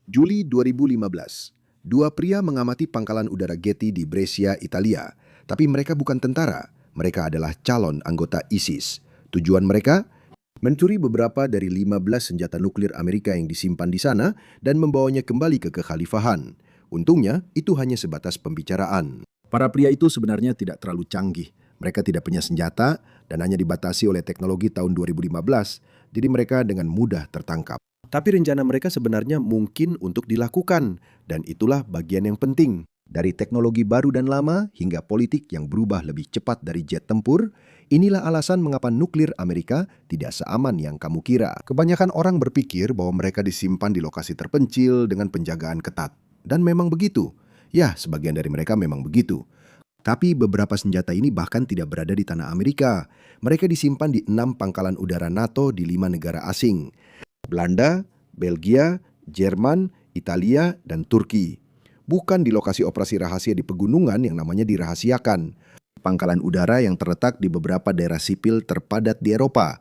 Juli 2015, dua pria mengamati pangkalan udara Getty di Brescia, Italia. Tapi mereka bukan tentara, mereka adalah calon anggota ISIS. Tujuan mereka? Mencuri beberapa dari 15 senjata nuklir Amerika yang disimpan di sana dan membawanya kembali ke kekhalifahan. Untungnya, itu hanya sebatas pembicaraan. Para pria itu sebenarnya tidak terlalu canggih. Mereka tidak punya senjata dan hanya dibatasi oleh teknologi tahun 2015, jadi mereka dengan mudah tertangkap. Tapi rencana mereka sebenarnya mungkin untuk dilakukan, dan itulah bagian yang penting. Dari teknologi baru dan lama hingga politik yang berubah lebih cepat dari jet tempur, inilah alasan mengapa nuklir Amerika tidak seaman yang kamu kira. Kebanyakan orang berpikir bahwa mereka disimpan di lokasi terpencil dengan penjagaan ketat. Dan memang begitu. Ya, sebagian dari mereka memang begitu. Tapi beberapa senjata ini bahkan tidak berada di tanah Amerika. Mereka disimpan di 6 pangkalan udara NATO di 5 negara asing. Belanda, Belgia, Jerman, Italia, dan Turki. Bukan di lokasi operasi rahasia di pegunungan yang namanya dirahasiakan. Pangkalan udara yang terletak di beberapa daerah sipil terpadat di Eropa.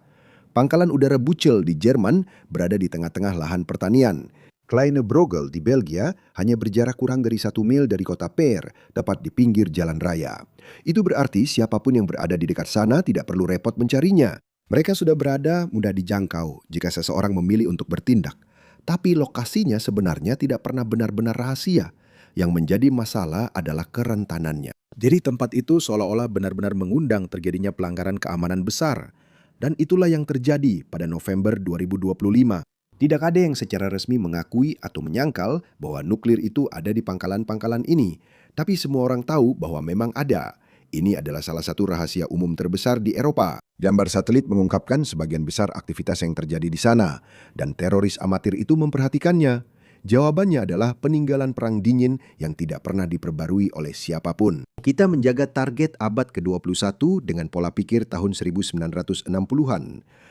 Pangkalan udara Buchel di Jerman berada di tengah-tengah lahan pertanian. Kleine Brogel di Belgia hanya berjarak kurang dari 1 mil dari kota Peer, tepat di pinggir jalan raya. Itu berarti siapapun yang berada di dekat sana tidak perlu repot mencarinya. Mereka sudah berada mudah dijangkau jika seseorang memilih untuk bertindak. Tapi lokasinya sebenarnya tidak pernah benar-benar rahasia. Yang menjadi masalah adalah kerentanannya. Jadi tempat itu seolah-olah benar-benar mengundang terjadinya pelanggaran keamanan besar. Dan itulah yang terjadi pada November 2025. Tidak ada yang secara resmi mengakui atau menyangkal bahwa nuklir itu ada di pangkalan-pangkalan ini. Tapi semua orang tahu bahwa memang ada. Ini adalah salah satu rahasia umum terbesar di Eropa. Gambar satelit mengungkapkan sebagian besar aktivitas yang terjadi di sana, dan teroris amatir itu memperhatikannya. Jawabannya adalah peninggalan perang dingin yang tidak pernah diperbarui oleh siapapun. Kita menjaga target abad ke-21 dengan pola pikir tahun 1960-an.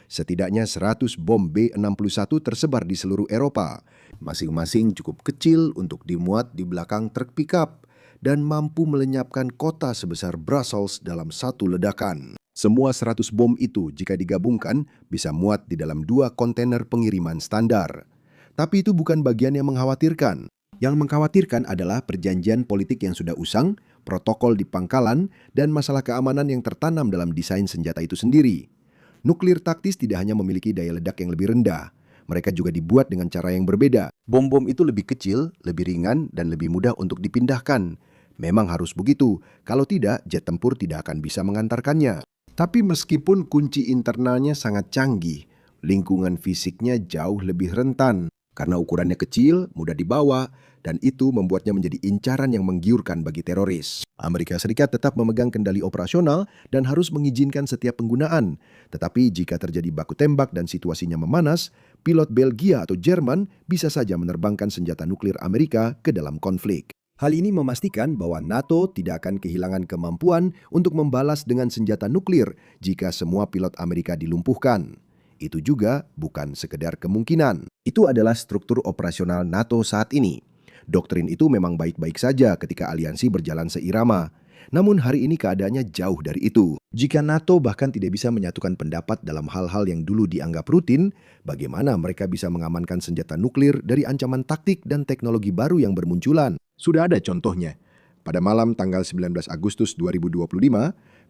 Setidaknya 100 bom B-61 tersebar di seluruh Eropa. Masing-masing cukup kecil untuk dimuat di belakang truk pickup dan mampu melenyapkan kota sebesar Brussels dalam satu ledakan. Semua 100 bom itu jika digabungkan bisa muat di dalam 2 kontainer pengiriman standar. Tapi itu bukan bagian yang mengkhawatirkan. Yang mengkhawatirkan adalah perjanjian politik yang sudah usang, protokol di pangkalan, dan masalah keamanan yang tertanam dalam desain senjata itu sendiri. Nuklir taktis tidak hanya memiliki daya ledak yang lebih rendah. Mereka juga dibuat dengan cara yang berbeda. Bom-bom itu lebih kecil, lebih ringan, dan lebih mudah untuk dipindahkan. Memang harus begitu, kalau tidak jet tempur tidak akan bisa mengantarkannya. Tapi meskipun kunci internalnya sangat canggih, lingkungan fisiknya jauh lebih rentan. Karena ukurannya kecil, mudah dibawa, dan itu membuatnya menjadi incaran yang menggiurkan bagi teroris. Amerika Serikat tetap memegang kendali operasional dan harus mengizinkan setiap penggunaan. Tetapi jika terjadi baku tembak dan situasinya memanas, pilot Belgia atau Jerman bisa saja menerbangkan senjata nuklir Amerika ke dalam konflik. Hal ini memastikan bahwa NATO tidak akan kehilangan kemampuan untuk membalas dengan senjata nuklir jika semua pilot Amerika dilumpuhkan. Itu juga bukan sekedar kemungkinan. Itu adalah struktur operasional NATO saat ini. Doktrin itu memang baik-baik saja ketika aliansi berjalan seirama. Namun hari ini keadaannya jauh dari itu. Jika NATO bahkan tidak bisa menyatukan pendapat dalam hal-hal yang dulu dianggap rutin, bagaimana mereka bisa mengamankan senjata nuklir dari ancaman taktik dan teknologi baru yang bermunculan? Sudah ada contohnya. Pada malam tanggal 19 Agustus 2025,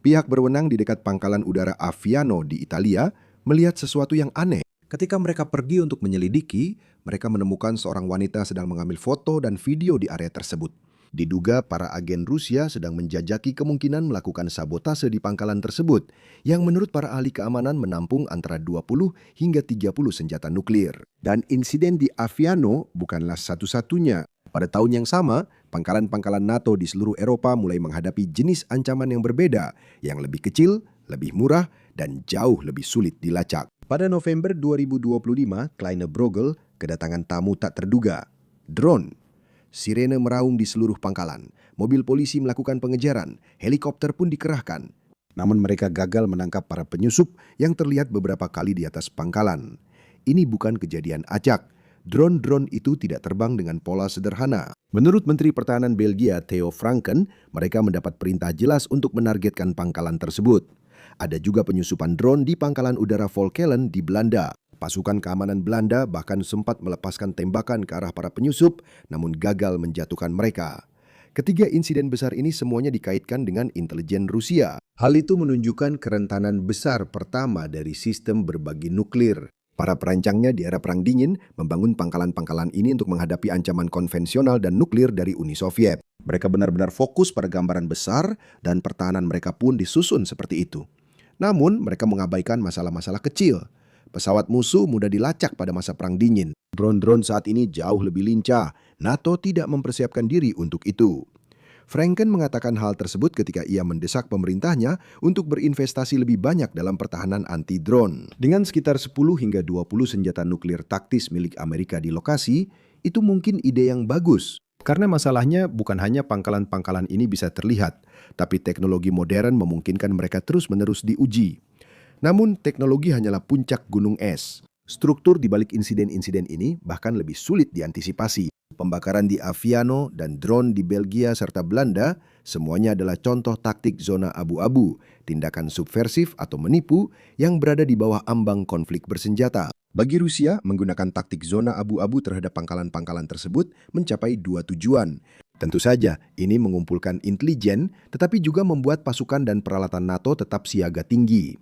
pihak berwenang di dekat pangkalan udara Aviano di Italia melihat sesuatu yang aneh. Ketika mereka pergi untuk menyelidiki, mereka menemukan seorang wanita sedang mengambil foto dan video di area tersebut. Diduga para agen Rusia sedang menjajaki kemungkinan melakukan sabotase di pangkalan tersebut, yang menurut para ahli keamanan menampung antara 20 hingga 30 senjata nuklir. Dan insiden di Aviano bukanlah satu-satunya. Pada tahun yang sama, pangkalan-pangkalan NATO di seluruh Eropa mulai menghadapi jenis ancaman yang berbeda, yang lebih kecil, lebih murah, dan jauh lebih sulit dilacak. Pada November 2025, Kleine Brogel kedatangan tamu tak terduga, drone. Sirene meraung di seluruh pangkalan, mobil polisi melakukan pengejaran, helikopter pun dikerahkan. Namun mereka gagal menangkap para penyusup yang terlihat beberapa kali di atas pangkalan. Ini bukan kejadian acak. Drone-drone itu tidak terbang dengan pola sederhana. Menurut Menteri Pertahanan Belgia Theo Franken, mereka mendapat perintah jelas untuk menargetkan pangkalan tersebut. Ada juga penyusupan drone di pangkalan udara Volkelen di Belanda. Pasukan keamanan Belanda bahkan sempat melepaskan tembakan ke arah para penyusup, namun gagal menjatuhkan mereka. Ketiga insiden besar ini semuanya dikaitkan dengan intelijen Rusia. Hal itu menunjukkan kerentanan besar pertama dari sistem berbagi nuklir. Para perancangnya di era Perang Dingin membangun pangkalan-pangkalan ini untuk menghadapi ancaman konvensional dan nuklir dari Uni Soviet. Mereka benar-benar fokus pada gambaran besar dan pertahanan mereka pun disusun seperti itu. Namun, mereka mengabaikan masalah-masalah kecil. Pesawat musuh mudah dilacak pada masa Perang Dingin. Drone-drone saat ini jauh lebih lincah. NATO tidak mempersiapkan diri untuk itu. Franken mengatakan hal tersebut ketika ia mendesak pemerintahnya untuk berinvestasi lebih banyak dalam pertahanan anti-drone. Dengan sekitar 10 hingga 20 senjata nuklir taktis milik Amerika di lokasi, itu mungkin ide yang bagus. Karena masalahnya bukan hanya pangkalan-pangkalan ini bisa terlihat, tapi teknologi modern memungkinkan mereka terus-menerus diuji. Namun, teknologi hanyalah puncak gunung es. Struktur di balik insiden-insiden ini bahkan lebih sulit diantisipasi. Pembakaran di Aviano dan drone di Belgia serta Belanda semuanya adalah contoh taktik zona abu-abu, tindakan subversif atau menipu yang berada di bawah ambang konflik bersenjata. Bagi Rusia, menggunakan taktik zona abu-abu terhadap pangkalan-pangkalan tersebut mencapai dua tujuan. Tentu saja, ini mengumpulkan intelijen, tetapi juga membuat pasukan dan peralatan NATO tetap siaga tinggi.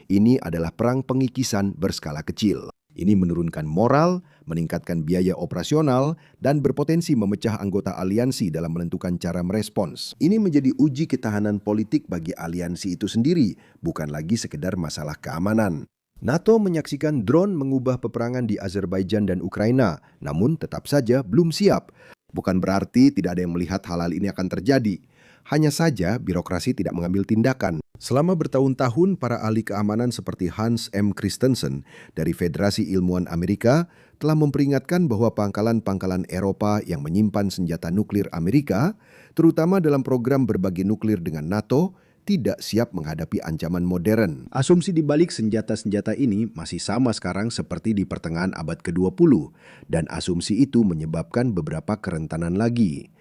Ini adalah perang pengikisan berskala kecil. Ini menurunkan moral, meningkatkan biaya operasional, dan berpotensi memecah anggota aliansi dalam menentukan cara merespons. Ini menjadi uji ketahanan politik bagi aliansi itu sendiri, bukan lagi sekedar masalah keamanan. NATO menyaksikan drone mengubah peperangan di Azerbaijan dan Ukraina, namun tetap saja belum siap. Bukan berarti tidak ada yang melihat hal-hal ini akan terjadi. Hanya saja birokrasi tidak mengambil tindakan. Selama bertahun-tahun, para ahli keamanan seperti Hans M. Christensen dari Federasi Ilmuwan Amerika telah memperingatkan bahwa pangkalan-pangkalan Eropa yang menyimpan senjata nuklir Amerika, terutama dalam program berbagi nuklir dengan NATO, tidak siap menghadapi ancaman modern. Asumsi di balik senjata-senjata ini masih sama sekarang seperti di pertengahan abad ke-20, dan asumsi itu menyebabkan beberapa kerentanan lagi.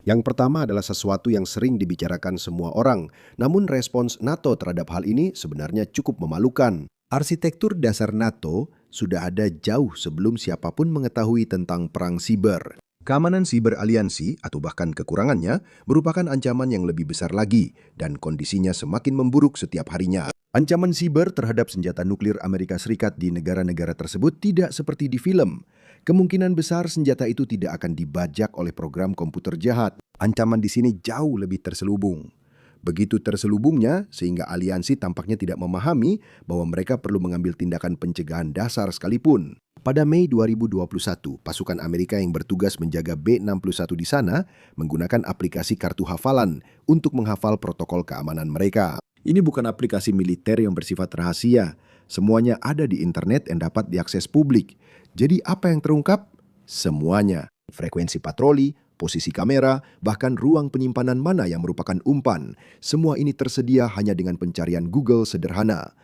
Yang pertama adalah sesuatu yang sering dibicarakan semua orang, namun respons NATO terhadap hal ini sebenarnya cukup memalukan. Arsitektur dasar NATO sudah ada jauh sebelum siapapun mengetahui tentang perang siber. Keamanan siber aliansi atau bahkan kekurangannya merupakan ancaman yang lebih besar lagi dan kondisinya semakin memburuk setiap harinya. Ancaman siber terhadap senjata nuklir Amerika Serikat di negara-negara tersebut tidak seperti di film. Kemungkinan besar senjata itu tidak akan dibajak oleh program komputer jahat. Ancaman di sini jauh lebih terselubung. Begitu terselubungnya sehingga aliansi tampaknya tidak memahami bahwa mereka perlu mengambil tindakan pencegahan dasar sekalipun. Pada Mei 2021, pasukan Amerika yang bertugas menjaga B-61 di sana menggunakan aplikasi kartu hafalan untuk menghafal protokol keamanan mereka. Ini bukan aplikasi militer yang bersifat rahasia. Semuanya ada di internet yang dapat diakses publik. Jadi apa yang terungkap? Semuanya. Frekuensi patroli, posisi kamera, bahkan ruang penyimpanan mana yang merupakan umpan. Semua ini tersedia hanya dengan pencarian Google sederhana.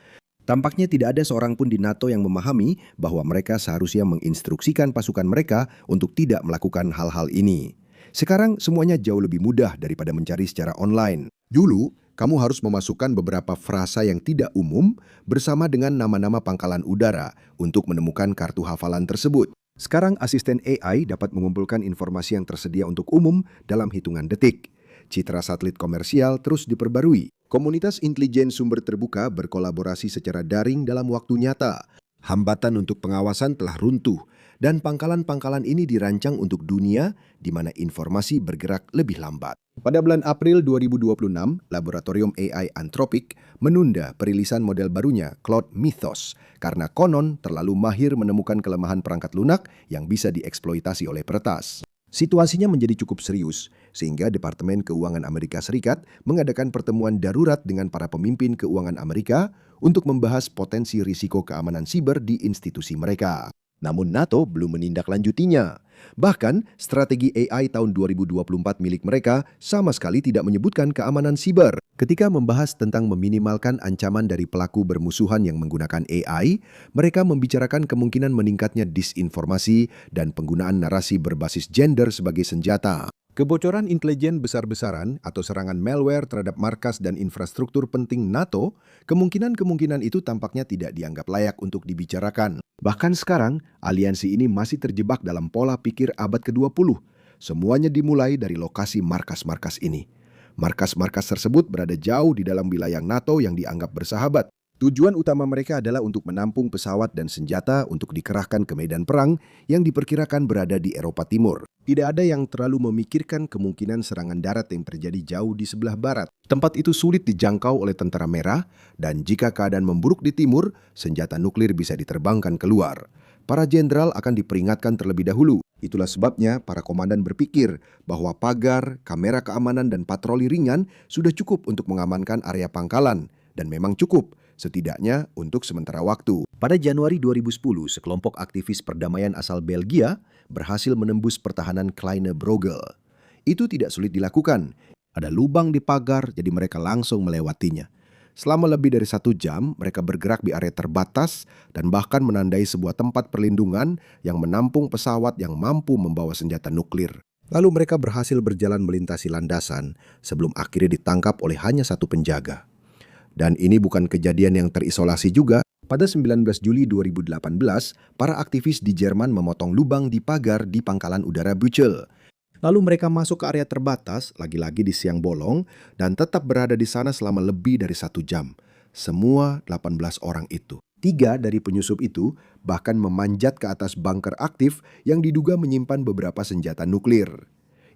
Tampaknya tidak ada seorang pun di NATO yang memahami bahwa mereka seharusnya menginstruksikan pasukan mereka untuk tidak melakukan hal-hal ini. Sekarang semuanya jauh lebih mudah daripada mencari secara online. Dulu, kamu harus memasukkan beberapa frasa yang tidak umum bersama dengan nama-nama pangkalan udara untuk menemukan kartu hafalan tersebut. Sekarang asisten AI dapat mengumpulkan informasi yang tersedia untuk umum dalam hitungan detik. Citra satelit komersial terus diperbarui. Komunitas intelijen sumber terbuka berkolaborasi secara daring dalam waktu nyata. Hambatan untuk pengawasan telah runtuh, dan pangkalan-pangkalan ini dirancang untuk dunia di mana informasi bergerak lebih lambat. Pada bulan April 2026, laboratorium AI Anthropic menunda perilisan model barunya, Claude Mythos, karena konon terlalu mahir menemukan kelemahan perangkat lunak yang bisa dieksploitasi oleh peretas. Situasinya menjadi cukup serius, sehingga Departemen Keuangan Amerika Serikat mengadakan pertemuan darurat dengan para pemimpin keuangan Amerika untuk membahas potensi risiko keamanan siber di institusi mereka. Namun NATO belum menindaklanjutinya. Bahkan, strategi AI tahun 2024 milik mereka sama sekali tidak menyebutkan keamanan siber. Ketika membahas tentang meminimalkan ancaman dari pelaku bermusuhan yang menggunakan AI, mereka membicarakan kemungkinan meningkatnya disinformasi dan penggunaan narasi berbasis gender sebagai senjata. Kebocoran intelijen besar-besaran atau serangan malware terhadap markas dan infrastruktur penting NATO, kemungkinan-kemungkinan itu tampaknya tidak dianggap layak untuk dibicarakan. Bahkan sekarang, aliansi ini masih terjebak dalam pola pikir abad ke-20. Semuanya dimulai dari lokasi markas-markas ini. Markas-markas tersebut berada jauh di dalam wilayah NATO yang dianggap bersahabat. Tujuan utama mereka adalah untuk menampung pesawat dan senjata untuk dikerahkan ke medan perang yang diperkirakan berada di Eropa Timur. Tidak ada yang terlalu memikirkan kemungkinan serangan darat yang terjadi jauh di sebelah barat. Tempat itu sulit dijangkau oleh tentara merah, dan jika keadaan memburuk di timur, senjata nuklir bisa diterbangkan keluar. Para jenderal akan diperingatkan terlebih dahulu. Itulah sebabnya para komandan berpikir bahwa pagar, kamera keamanan, dan patroli ringan sudah cukup untuk mengamankan area pangkalan. Dan memang cukup, setidaknya untuk sementara waktu. Pada Januari 2010, sekelompok aktivis perdamaian asal Belgia berhasil menembus pertahanan Kleine Brogel. Itu tidak sulit dilakukan. Ada lubang di pagar, jadi mereka langsung melewatinya. Selama lebih dari 1 jam, mereka bergerak di area terbatas dan bahkan menandai sebuah tempat perlindungan yang menampung pesawat yang mampu membawa senjata nuklir. Lalu mereka berhasil berjalan melintasi landasan sebelum akhirnya ditangkap oleh hanya 1 penjaga. Dan ini bukan kejadian yang terisolasi juga. Pada 19 Juli 2018, para aktivis di Jerman memotong lubang di pagar di pangkalan udara Büchel. Lalu mereka masuk ke area terbatas, lagi-lagi di siang bolong, dan tetap berada di sana selama lebih dari 1 jam. Semua 18 orang itu. 3 dari penyusup itu bahkan memanjat ke atas bunker aktif yang diduga menyimpan beberapa senjata nuklir.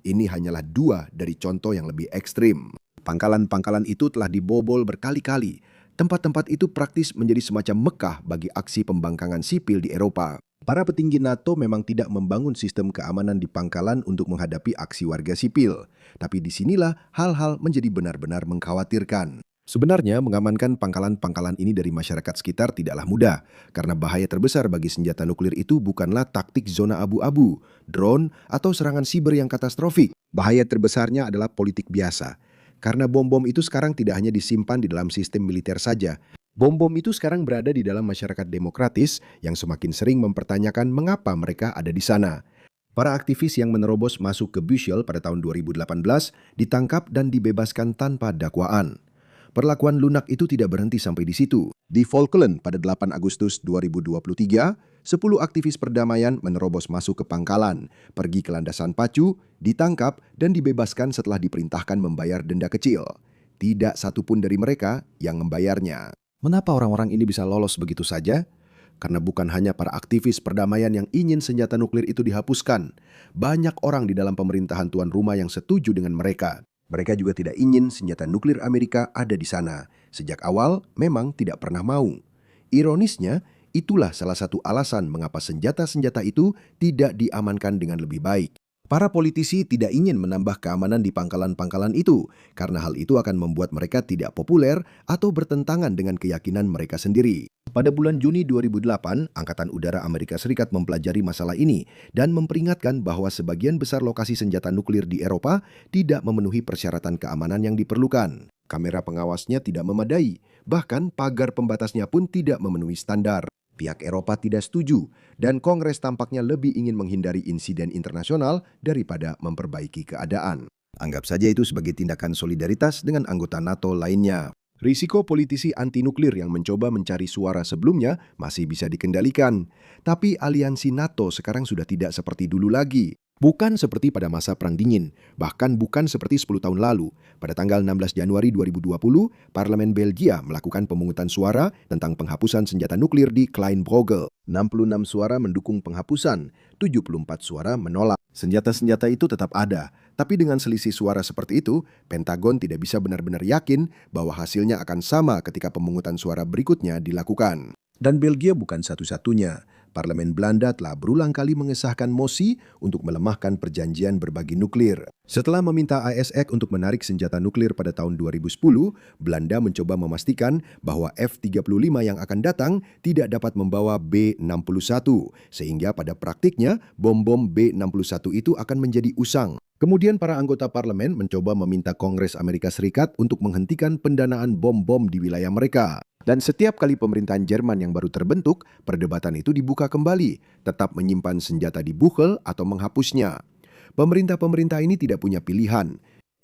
Ini hanyalah 2 dari contoh yang lebih ekstrim. Pangkalan-pangkalan itu telah dibobol berkali-kali. Tempat-tempat itu praktis menjadi semacam Mekah bagi aksi pembangkangan sipil di Eropa. Para petinggi NATO memang tidak membangun sistem keamanan di pangkalan untuk menghadapi aksi warga sipil. Tapi disinilah hal-hal menjadi benar-benar mengkhawatirkan. Sebenarnya mengamankan pangkalan-pangkalan ini dari masyarakat sekitar tidaklah mudah, karena bahaya terbesar bagi senjata nuklir itu bukanlah taktik zona abu-abu, drone, atau serangan siber yang katastrofik. Bahaya terbesarnya adalah politik biasa. Karena bom-bom itu sekarang tidak hanya disimpan di dalam sistem militer saja. Bom-bom itu sekarang berada di dalam masyarakat demokratis yang semakin sering mempertanyakan mengapa mereka ada di sana. Para aktivis yang menerobos masuk ke Büchel pada tahun 2018 ditangkap dan dibebaskan tanpa dakwaan. Perlakuan lunak itu tidak berhenti sampai di situ. Di Falkland pada 8 Agustus 2023, 10 aktivis perdamaian menerobos masuk ke pangkalan, pergi ke landasan pacu, ditangkap dan dibebaskan setelah diperintahkan membayar denda kecil. Tidak satupun dari mereka yang membayarnya. Mengapa orang-orang ini bisa lolos begitu saja? Karena bukan hanya para aktivis perdamaian yang ingin senjata nuklir itu dihapuskan. Banyak orang di dalam pemerintahan tuan rumah yang setuju dengan mereka. Mereka juga tidak ingin senjata nuklir Amerika ada di sana. Sejak awal memang tidak pernah mau. Ironisnya, itulah salah satu alasan mengapa senjata-senjata itu tidak diamankan dengan lebih baik. Para politisi tidak ingin menambah keamanan di pangkalan-pangkalan itu, karena hal itu akan membuat mereka tidak populer atau bertentangan dengan keyakinan mereka sendiri. Pada bulan Juni 2008, Angkatan Udara Amerika Serikat mempelajari masalah ini dan memperingatkan bahwa sebagian besar lokasi senjata nuklir di Eropa tidak memenuhi persyaratan keamanan yang diperlukan. Kamera pengawasnya tidak memadai, bahkan pagar pembatasnya pun tidak memenuhi standar. Pihak Eropa tidak setuju, dan Kongres tampaknya lebih ingin menghindari insiden internasional daripada memperbaiki keadaan. Anggap saja itu sebagai tindakan solidaritas dengan anggota NATO lainnya. Risiko politisi anti-nuklir yang mencoba mencari suara sebelumnya masih bisa dikendalikan. Tapi aliansi NATO sekarang sudah tidak seperti dulu lagi. Bukan seperti pada masa Perang Dingin, bahkan bukan seperti 10 tahun lalu. Pada tanggal 16 Januari 2020, Parlemen Belgia melakukan pemungutan suara tentang penghapusan senjata nuklir di Kleine Brogel. 66 suara mendukung penghapusan, 74 suara menolak. Senjata-senjata itu tetap ada, tapi dengan selisih suara seperti itu, Pentagon tidak bisa benar-benar yakin bahwa hasilnya akan sama ketika pemungutan suara berikutnya dilakukan. Dan Belgia bukan satu-satunya. Parlemen Belanda telah berulang kali mengesahkan mosi untuk melemahkan perjanjian berbagi nuklir. Setelah meminta ASX untuk menarik senjata nuklir pada tahun 2010, Belanda mencoba memastikan bahwa F-35 yang akan datang tidak dapat membawa B-61, sehingga pada praktiknya bom-bom B-61 itu akan menjadi usang. Kemudian para anggota parlemen mencoba meminta Kongres Amerika Serikat untuk menghentikan pendanaan bom-bom di wilayah mereka. Dan setiap kali pemerintahan Jerman yang baru terbentuk, perdebatan itu dibuka kembali, tetap menyimpan senjata di Büchel atau menghapusnya. Pemerintah-pemerintah ini tidak punya pilihan.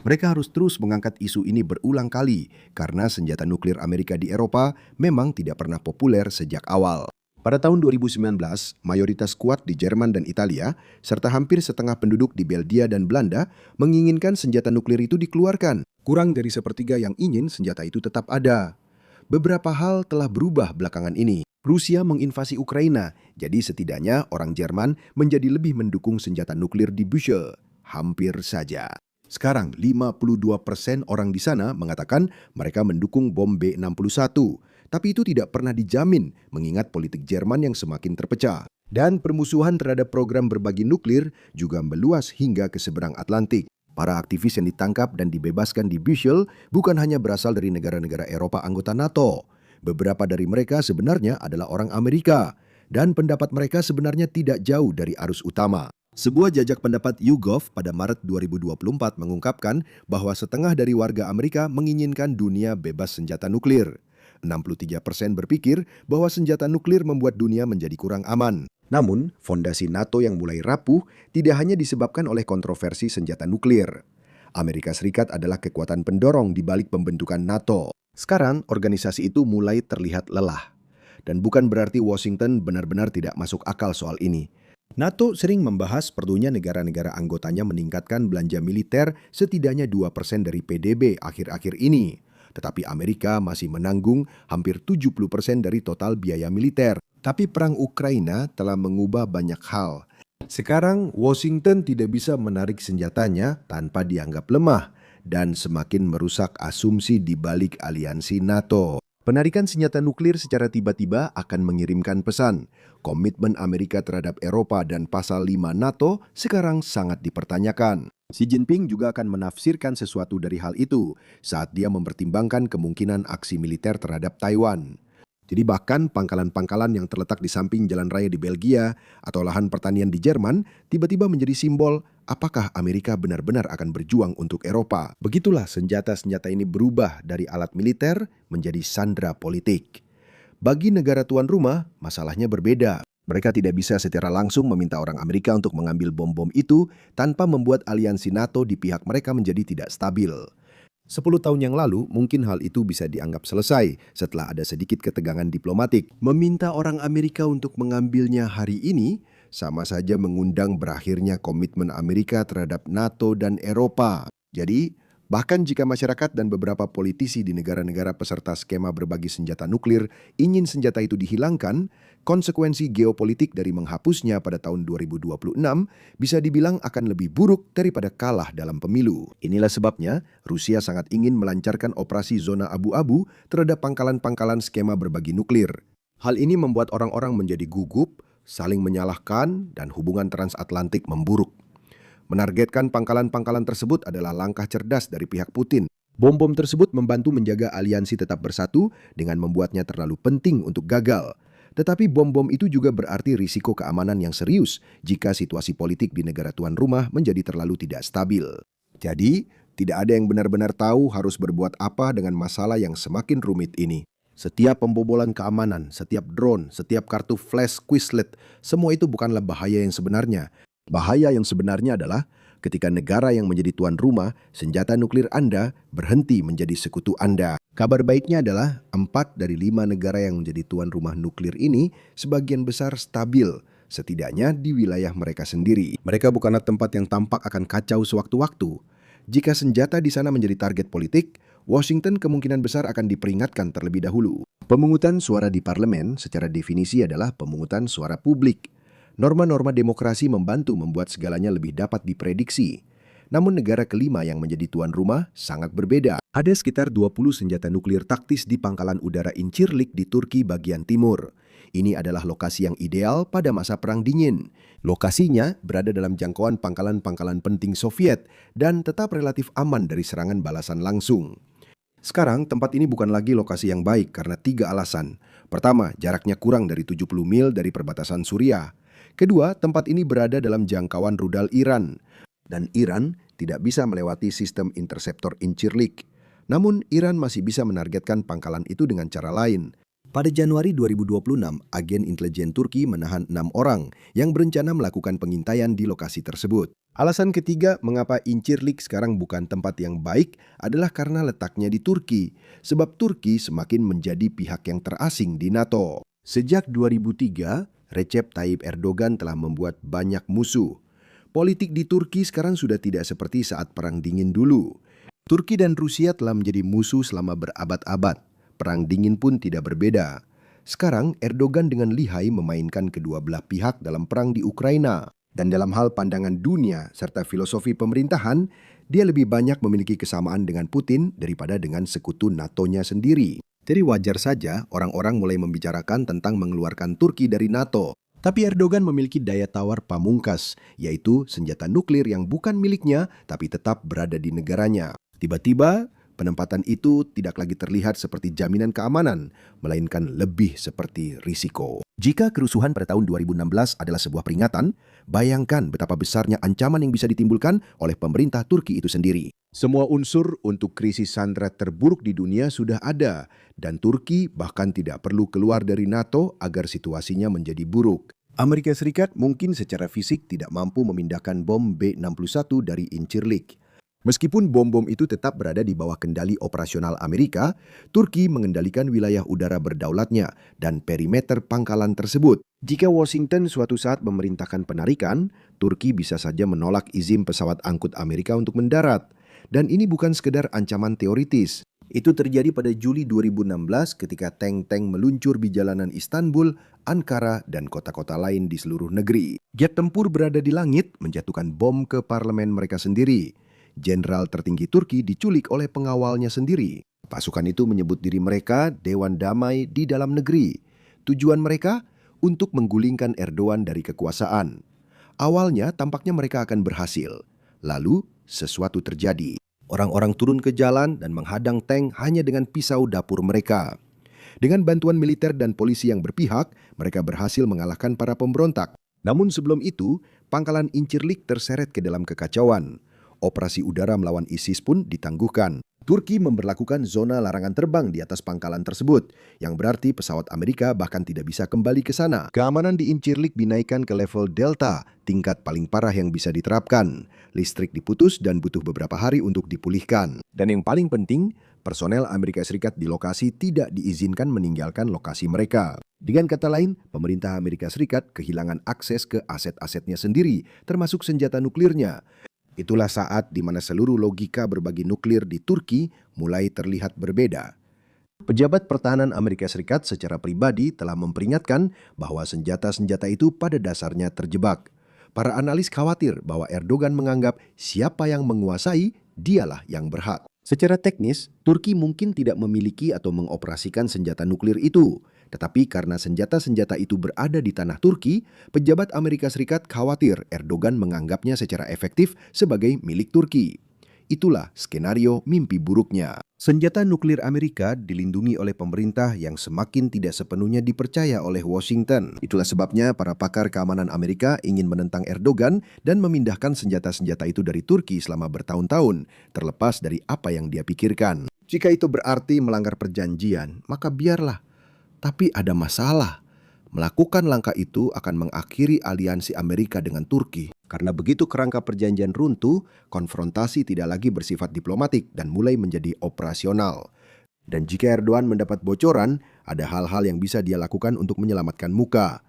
Mereka harus terus mengangkat isu ini berulang kali karena senjata nuklir Amerika di Eropa memang tidak pernah populer sejak awal. Pada tahun 2019, mayoritas kuat di Jerman dan Italia, serta hampir setengah penduduk di Belgia dan Belanda menginginkan senjata nuklir itu dikeluarkan. Kurang dari sepertiga yang ingin senjata itu tetap ada. Beberapa hal telah berubah belakangan ini. Rusia menginvasi Ukraina, jadi setidaknya orang Jerman menjadi lebih mendukung senjata nuklir di Büchel. Hampir saja. Sekarang 52% orang di sana mengatakan mereka mendukung bom B61. Tapi itu tidak pernah dijamin mengingat politik Jerman yang semakin terpecah. Dan permusuhan terhadap program berbagi nuklir juga meluas hingga ke seberang Atlantik. Para aktivis yang ditangkap dan dibebaskan di Büchel bukan hanya berasal dari negara-negara Eropa anggota NATO. Beberapa dari mereka sebenarnya adalah orang Amerika. Dan pendapat mereka sebenarnya tidak jauh dari arus utama. Sebuah jajak pendapat YouGov pada Maret 2024 mengungkapkan bahwa setengah dari warga Amerika menginginkan dunia bebas senjata nuklir. 63% berpikir bahwa senjata nuklir membuat dunia menjadi kurang aman. Namun, fondasi NATO yang mulai rapuh tidak hanya disebabkan oleh kontroversi senjata nuklir. Amerika Serikat adalah kekuatan pendorong di balik pembentukan NATO. Sekarang, organisasi itu mulai terlihat lelah. Dan bukan berarti Washington benar-benar tidak masuk akal soal ini. NATO sering membahas perlunya negara-negara anggotanya meningkatkan belanja militer setidaknya 2% dari PDB akhir-akhir ini. Tetapi Amerika masih menanggung hampir 70% dari total biaya militer. Tapi perang Ukraina telah mengubah banyak hal. Sekarang Washington tidak bisa menarik senjatanya tanpa dianggap lemah dan semakin merusak asumsi di balik aliansi NATO. Penarikan senjata nuklir secara tiba-tiba akan mengirimkan pesan. Komitmen Amerika terhadap Eropa dan pasal 5 NATO sekarang sangat dipertanyakan. Xi Jinping juga akan menafsirkan sesuatu dari hal itu saat dia mempertimbangkan kemungkinan aksi militer terhadap Taiwan. Jadi bahkan pangkalan-pangkalan yang terletak di samping jalan raya di Belgia atau lahan pertanian di Jerman tiba-tiba menjadi simbol apakah Amerika benar-benar akan berjuang untuk Eropa. Begitulah senjata-senjata ini berubah dari alat militer menjadi sandera politik. Bagi negara tuan rumah, masalahnya berbeda. Mereka tidak bisa secara langsung meminta orang Amerika untuk mengambil bom-bom itu tanpa membuat aliansi NATO di pihak mereka menjadi tidak stabil. 10 tahun yang lalu, mungkin hal itu bisa dianggap selesai setelah ada sedikit ketegangan diplomatik. Meminta orang Amerika untuk mengambilnya hari ini sama saja mengundang berakhirnya komitmen Amerika terhadap NATO dan Eropa. Jadi, bahkan jika masyarakat dan beberapa politisi di negara-negara peserta skema berbagi senjata nuklir ingin senjata itu dihilangkan, konsekuensi geopolitik dari menghapusnya pada tahun 2026 bisa dibilang akan lebih buruk daripada kalah dalam pemilu. Inilah sebabnya Rusia sangat ingin melancarkan operasi zona abu-abu terhadap pangkalan-pangkalan skema berbagi nuklir. Hal ini membuat orang-orang menjadi gugup, saling menyalahkan, dan hubungan transatlantik memburuk. Menargetkan pangkalan-pangkalan tersebut adalah langkah cerdas dari pihak Putin. Bom-bom tersebut membantu menjaga aliansi tetap bersatu dengan membuatnya terlalu penting untuk gagal. Tetapi bom-bom itu juga berarti risiko keamanan yang serius jika situasi politik di negara tuan rumah menjadi terlalu tidak stabil. Jadi, tidak ada yang benar-benar tahu harus berbuat apa dengan masalah yang semakin rumit ini. Setiap pembobolan keamanan, setiap drone, setiap kartu flash Quizlet, semua itu bukanlah bahaya yang sebenarnya. Bahaya yang sebenarnya adalah ketika negara yang menjadi tuan rumah, senjata nuklir Anda berhenti menjadi sekutu Anda. Kabar baiknya adalah 4 dari 5 negara yang menjadi tuan rumah nuklir ini sebagian besar stabil, setidaknya di wilayah mereka sendiri. Mereka bukanlah tempat yang tampak akan kacau sewaktu-waktu. Jika senjata di sana menjadi target politik, Washington kemungkinan besar akan diperingatkan terlebih dahulu. Pemungutan suara di parlemen secara definisi adalah pemungutan suara publik. Norma-norma demokrasi membantu membuat segalanya lebih dapat diprediksi. Namun negara kelima yang menjadi tuan rumah sangat berbeda. Ada sekitar 20 senjata nuklir taktis di pangkalan udara Incirlik di Turki bagian timur. Ini adalah lokasi yang ideal pada masa Perang Dingin. Lokasinya berada dalam jangkauan pangkalan-pangkalan penting Soviet dan tetap relatif aman dari serangan balasan langsung. Sekarang tempat ini bukan lagi lokasi yang baik karena 3 alasan. Pertama, jaraknya kurang dari 70 mil dari perbatasan Suriah. Kedua, tempat ini berada dalam jangkauan rudal Iran. Dan Iran tidak bisa melewati sistem interceptor Incirlik. Namun Iran masih bisa menargetkan pangkalan itu dengan cara lain. Pada Januari 2026, agen intelijen Turki menahan 6 orang yang berencana melakukan pengintaian di lokasi tersebut. Alasan ketiga mengapa Incirlik sekarang bukan tempat yang baik adalah karena letaknya di Turki, sebab Turki semakin menjadi pihak yang terasing di NATO. Sejak 2003, Recep Tayyip Erdogan telah membuat banyak musuh. Politik di Turki sekarang sudah tidak seperti saat Perang Dingin dulu. Turki dan Rusia telah menjadi musuh selama berabad-abad. Perang Dingin pun tidak berbeda. Sekarang Erdogan dengan lihai memainkan kedua belah pihak dalam perang di Ukraina. Dan dalam hal pandangan dunia serta filosofi pemerintahan, dia lebih banyak memiliki kesamaan dengan Putin daripada dengan sekutu NATO-nya sendiri. Jadi wajar saja orang-orang mulai membicarakan tentang mengeluarkan Turki dari NATO. Tapi Erdogan memiliki daya tawar pamungkas, yaitu senjata nuklir yang bukan miliknya tapi tetap berada di negaranya. Tiba-tiba, penempatan itu tidak lagi terlihat seperti jaminan keamanan, melainkan lebih seperti risiko. Jika kerusuhan pada tahun 2016 adalah sebuah peringatan, bayangkan betapa besarnya ancaman yang bisa ditimbulkan oleh pemerintah Turki itu sendiri. Semua unsur untuk krisis sandera terburuk di dunia sudah ada, dan Turki bahkan tidak perlu keluar dari NATO agar situasinya menjadi buruk. Amerika Serikat mungkin secara fisik tidak mampu memindahkan bom B-61 dari Incirlik. Meskipun bom-bom itu tetap berada di bawah kendali operasional Amerika, Turki mengendalikan wilayah udara berdaulatnya dan perimeter pangkalan tersebut. Jika Washington suatu saat memerintahkan penarikan, Turki bisa saja menolak izin pesawat angkut Amerika untuk mendarat. Dan ini bukan sekedar ancaman teoritis. Itu terjadi pada Juli 2016 ketika tank-tank meluncur di jalanan Istanbul, Ankara, dan kota-kota lain di seluruh negeri. Jet tempur berada di langit menjatuhkan bom ke parlemen mereka sendiri. Jenderal tertinggi Turki diculik oleh pengawalnya sendiri. Pasukan itu menyebut diri mereka Dewan Damai di dalam negeri. Tujuan mereka untuk menggulingkan Erdogan dari kekuasaan. Awalnya tampaknya mereka akan berhasil. Lalu sesuatu terjadi. Orang-orang turun ke jalan dan menghadang tank hanya dengan pisau dapur mereka. Dengan bantuan militer dan polisi yang berpihak, mereka berhasil mengalahkan para pemberontak. Namun sebelum itu, pangkalan Incirlik terseret ke dalam kekacauan. Operasi udara melawan ISIS pun ditangguhkan. Turki memberlakukan zona larangan terbang di atas pangkalan tersebut, yang berarti pesawat Amerika bahkan tidak bisa kembali ke sana. Keamanan di Incirlik dinaikkan ke level Delta, tingkat paling parah yang bisa diterapkan. Listrik diputus dan butuh beberapa hari untuk dipulihkan. Dan yang paling penting, personel Amerika Serikat di lokasi tidak diizinkan meninggalkan lokasi mereka. Dengan kata lain, pemerintah Amerika Serikat kehilangan akses ke aset-asetnya sendiri, termasuk senjata nuklirnya. Itulah saat di mana seluruh logika berbagi nuklir di Turki mulai terlihat berbeda. Pejabat pertahanan Amerika Serikat secara pribadi telah memperingatkan bahwa senjata-senjata itu pada dasarnya terjebak. Para analis khawatir bahwa Erdogan menganggap siapa yang menguasai, dialah yang berhak. Secara teknis, Turki mungkin tidak memiliki atau mengoperasikan senjata nuklir itu. Tetapi karena senjata-senjata itu berada di tanah Turki, pejabat Amerika Serikat khawatir Erdogan menganggapnya secara efektif sebagai milik Turki. Itulah skenario mimpi buruknya. Senjata nuklir Amerika dilindungi oleh pemerintah yang semakin tidak sepenuhnya dipercaya oleh Washington. Itulah sebabnya para pakar keamanan Amerika ingin menentang Erdogan dan memindahkan senjata-senjata itu dari Turki selama bertahun-tahun, terlepas dari apa yang dia pikirkan. Jika itu berarti melanggar perjanjian, maka biarlah. Tapi ada masalah. Melakukan langkah itu akan mengakhiri aliansi Amerika dengan Turki. Karena begitu kerangka perjanjian runtuh, konfrontasi tidak lagi bersifat diplomatik dan mulai menjadi operasional. Dan jika Erdogan mendapat bocoran, ada hal-hal yang bisa dia lakukan untuk menyelamatkan muka.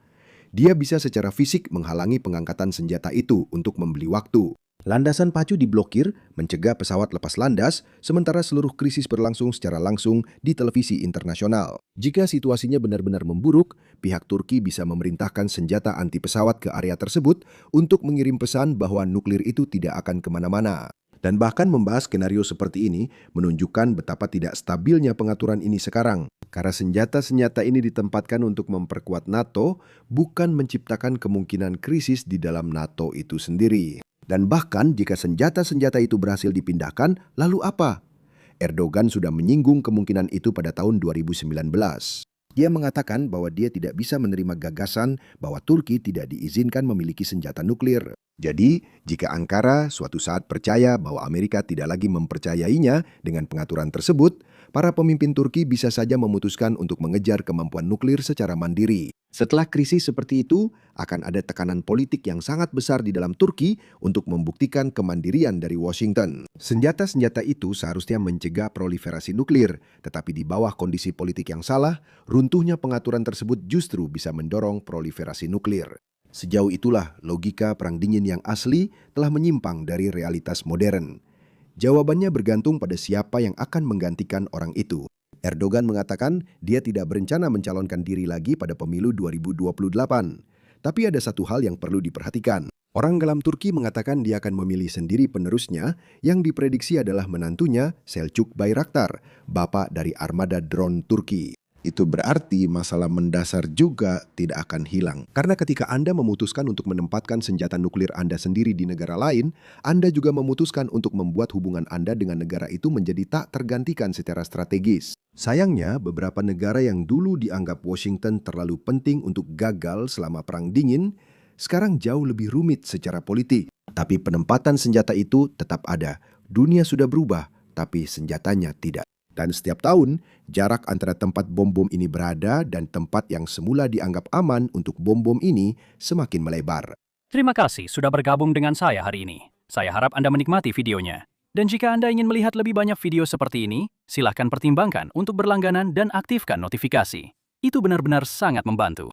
Dia bisa secara fisik menghalangi pengangkatan senjata itu untuk membeli waktu. Landasan pacu diblokir, mencegah pesawat lepas landas, sementara seluruh krisis berlangsung secara langsung di televisi internasional. Jika situasinya benar-benar memburuk, pihak Turki bisa memerintahkan senjata anti pesawat ke area tersebut untuk mengirim pesan bahwa nuklir itu tidak akan kemana-mana. Dan bahkan membahas skenario seperti ini menunjukkan betapa tidak stabilnya pengaturan ini sekarang. Karena senjata-senjata ini ditempatkan untuk memperkuat NATO, bukan menciptakan kemungkinan krisis di dalam NATO itu sendiri. Dan bahkan jika senjata-senjata itu berhasil dipindahkan, lalu apa? Erdogan sudah menyinggung kemungkinan itu pada tahun 2019. Dia mengatakan bahwa dia tidak bisa menerima gagasan bahwa Turki tidak diizinkan memiliki senjata nuklir. Jadi, jika Ankara suatu saat percaya bahwa Amerika tidak lagi mempercayainya dengan pengaturan tersebut, para pemimpin Turki bisa saja memutuskan untuk mengejar kemampuan nuklir secara mandiri. Setelah krisis seperti itu, akan ada tekanan politik yang sangat besar di dalam Turki untuk membuktikan kemandirian dari Washington. Senjata-senjata itu seharusnya mencegah proliferasi nuklir, tetapi di bawah kondisi politik yang salah, runtuhnya pengaturan tersebut justru bisa mendorong proliferasi nuklir. Sejauh itulah logika Perang Dingin yang asli telah menyimpang dari realitas modern. Jawabannya bergantung pada siapa yang akan menggantikan orang itu. Erdogan mengatakan dia tidak berencana mencalonkan diri lagi pada pemilu 2028. Tapi ada satu hal yang perlu diperhatikan. Orang dalam Turki mengatakan dia akan memilih sendiri penerusnya yang diprediksi adalah menantunya Selçuk Bayraktar, bapak dari armada drone Turki. Itu berarti masalah mendasar juga tidak akan hilang. Karena ketika Anda memutuskan untuk menempatkan senjata nuklir Anda sendiri di negara lain, Anda juga memutuskan untuk membuat hubungan Anda dengan negara itu menjadi tak tergantikan secara strategis. Sayangnya, beberapa negara yang dulu dianggap Washington terlalu penting untuk gagal selama Perang Dingin, sekarang jauh lebih rumit secara politik. Tapi penempatan senjata itu tetap ada. Dunia sudah berubah, tapi senjatanya tidak. Dan setiap tahun, jarak antara tempat bom-bom ini berada dan tempat yang semula dianggap aman untuk bom-bom ini semakin melebar. Terima kasih sudah bergabung dengan saya hari ini. Saya harap Anda menikmati videonya. Dan jika Anda ingin melihat lebih banyak video seperti ini, silakan pertimbangkan untuk berlangganan dan aktifkan notifikasi. Itu benar-benar sangat membantu.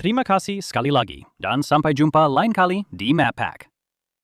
Terima kasih sekali lagi, dan sampai jumpa lain kali di Map Pack.